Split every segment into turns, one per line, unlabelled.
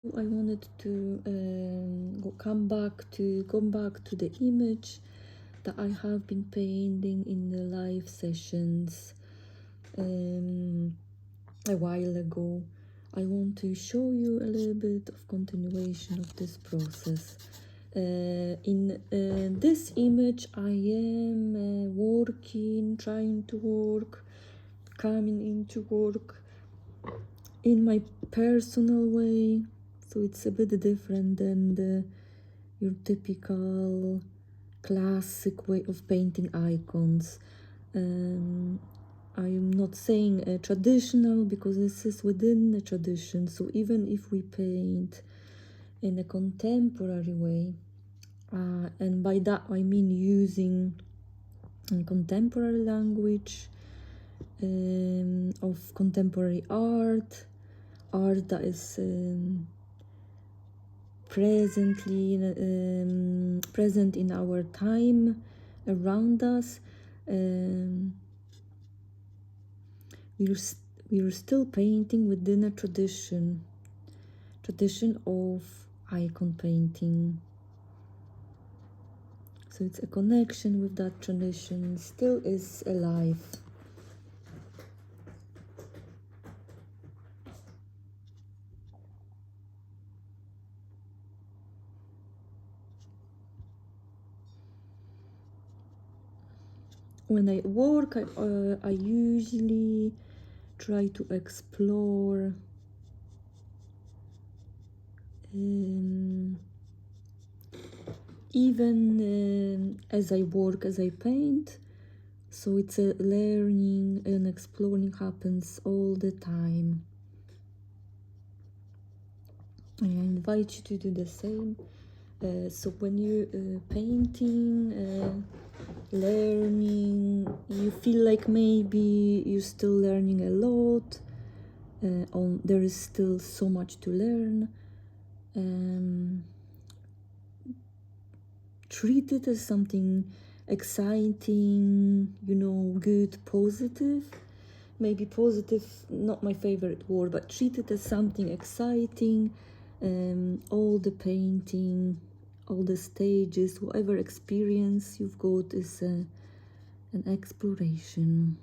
I wanted to come back to the image that I have been painting in the live sessions a while ago. I want to show you a little bit of continuation of this process. In this image, I am working, trying to work, coming into work in my personal way. So it's a bit different than your typical classic way of painting icons. I am not saying traditional because this is within the tradition. So even if we paint in a contemporary way, and by that I mean using contemporary language of contemporary art that is present in our time around us. We're still painting within a tradition of icon painting. So it's a connection with that tradition, still is alive. When I work, I usually try to explore even as I work, as I paint. So it's a learning and exploring happens all the time. I invite you to do the same. So when you're painting, learning, you feel like maybe you're still learning a lot, there is still so much to learn, treat it as something exciting, you know, good, positive. Maybe positive, not my favorite word, but treat it as something exciting. All the painting, all the stages, whatever experience you've got is an exploration.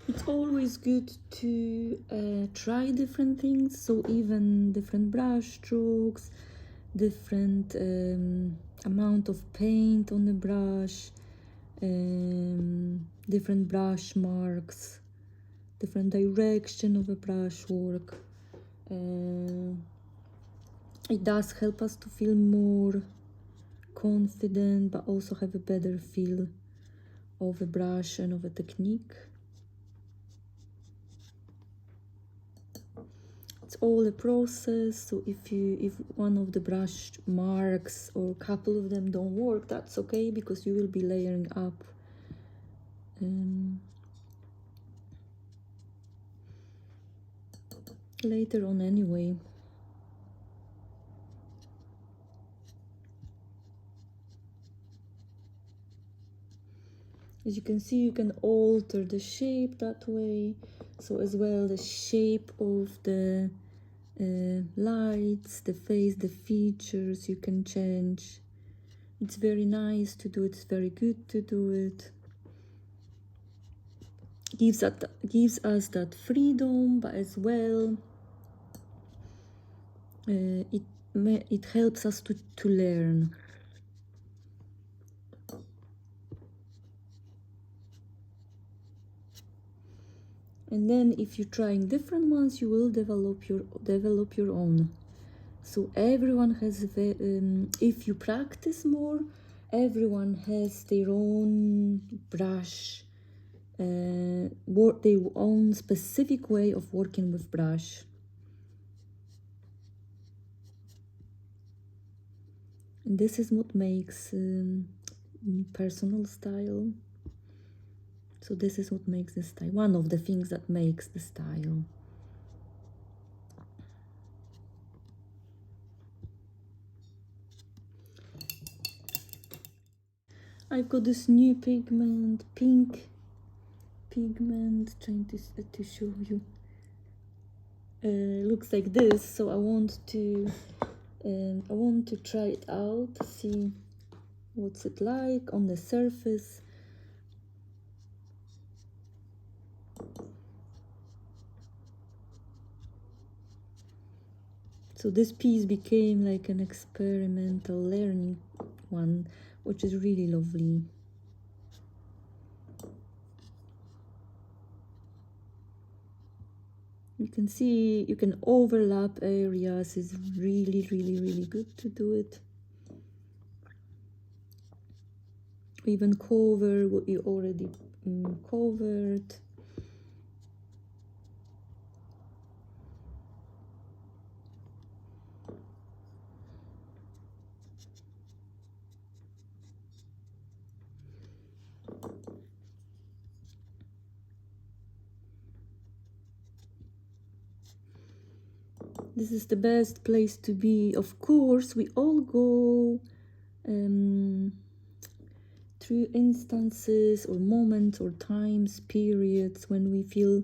It's always good to try different things, so even different brush strokes, different amount of paint on the brush, different brush marks, different direction of a brush work. It does help us to feel more confident, but also have a better feel of a brush and of a technique. It's all a process, so if one of the brush marks or a couple of them don't work, that's okay, because you will be layering up later on anyway. As you can see, you can alter the shape that way. So as well, the shape of the lights, the face, the features, you can change. It's very nice to do it, it's very good to do it. Gives us that freedom, but as well, it helps us to learn. And then if you're trying different ones, you will develop your own. So everyone has, if you practice more, everyone has their own brush, their own specific way of working with brush. And this is what makes personal style. So this is what makes the style, one of the things that makes the style. I've got this new pigment, pink pigment, trying to show you. Looks like this, so I want to try it out, see what's it like on the surface. So this piece became like an experimental learning one, which is really lovely. You can see you can overlap areas. It's really, really, really good to do it. Even cover what you already covered. This is the best place to be. Of course, we all go through instances or moments or times, periods when we feel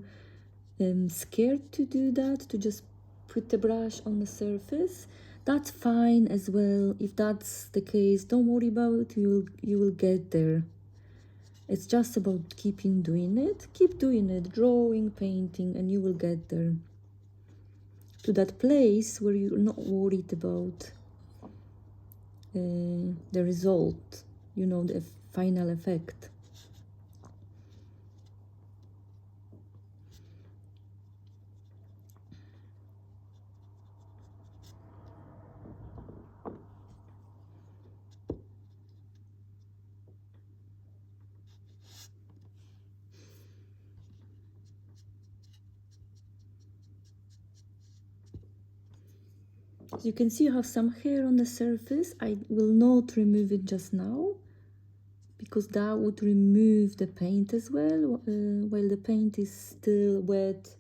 scared to do that, to just put the brush on the surface. That's fine as well. If that's the case, don't worry about it. You will get there. It's just about keeping doing it. Keep doing it, drawing, painting, and you will get there. To that place where you're not worried about the result, you know, the final effect. As you can see, you have some hair on the surface. I will not remove it just now, because that would remove the paint as well, while the paint is still wet.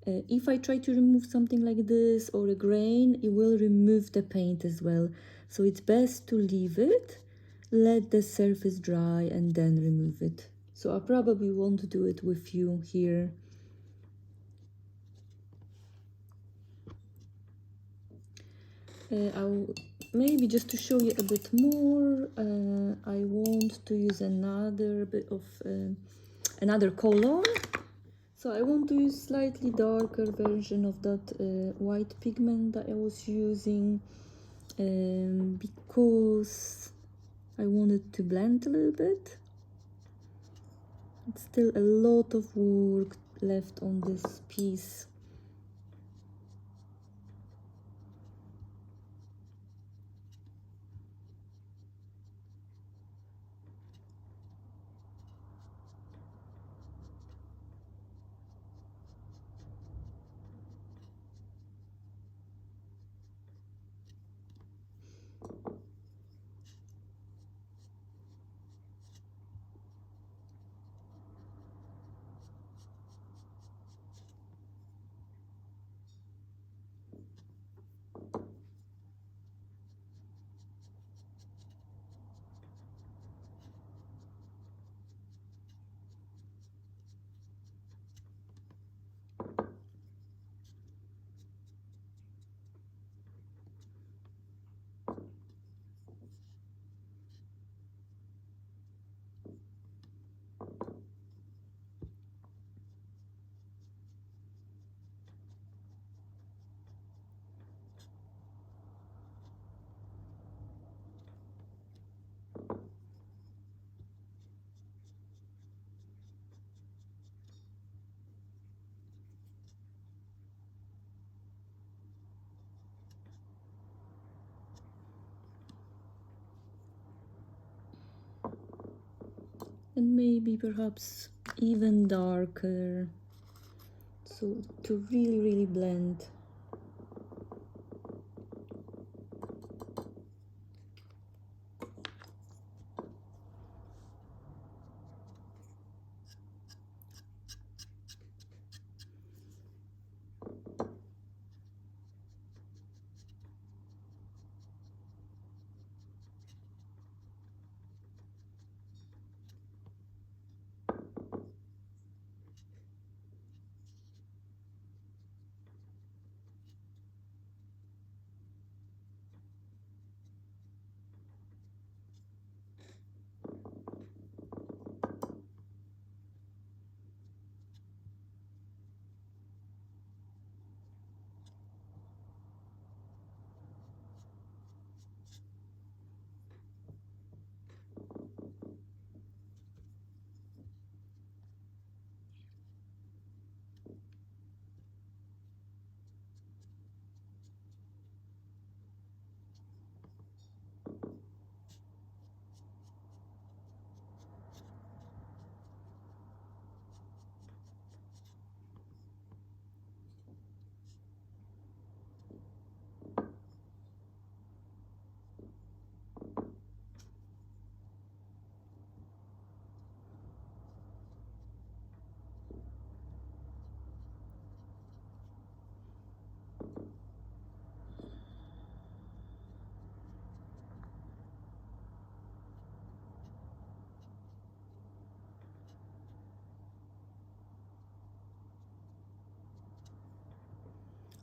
If I try to remove something like this or a grain, it will remove the paint as well. So it's best to leave it, let the surface dry, and then remove it. So I probably won't do it with you here. Maybe just to show you a bit more, I want to use another bit of another color. So I want to use slightly darker version of that white pigment that I was using, because I wanted to blend a little bit. It's still a lot of work left on this piece. and maybe perhaps even darker, so to really blend.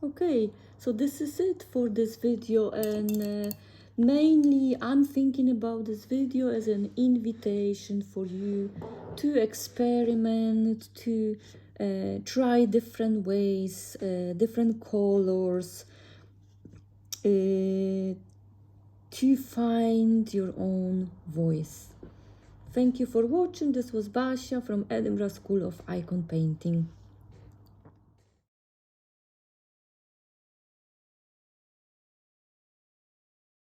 Okay, so this is it for this video, and mainly I'm thinking about this video as an invitation for you to experiment, to try different ways, different colors, to find your own voice. Thank you for watching. This was Basia from Edinburgh School of Icon Painting.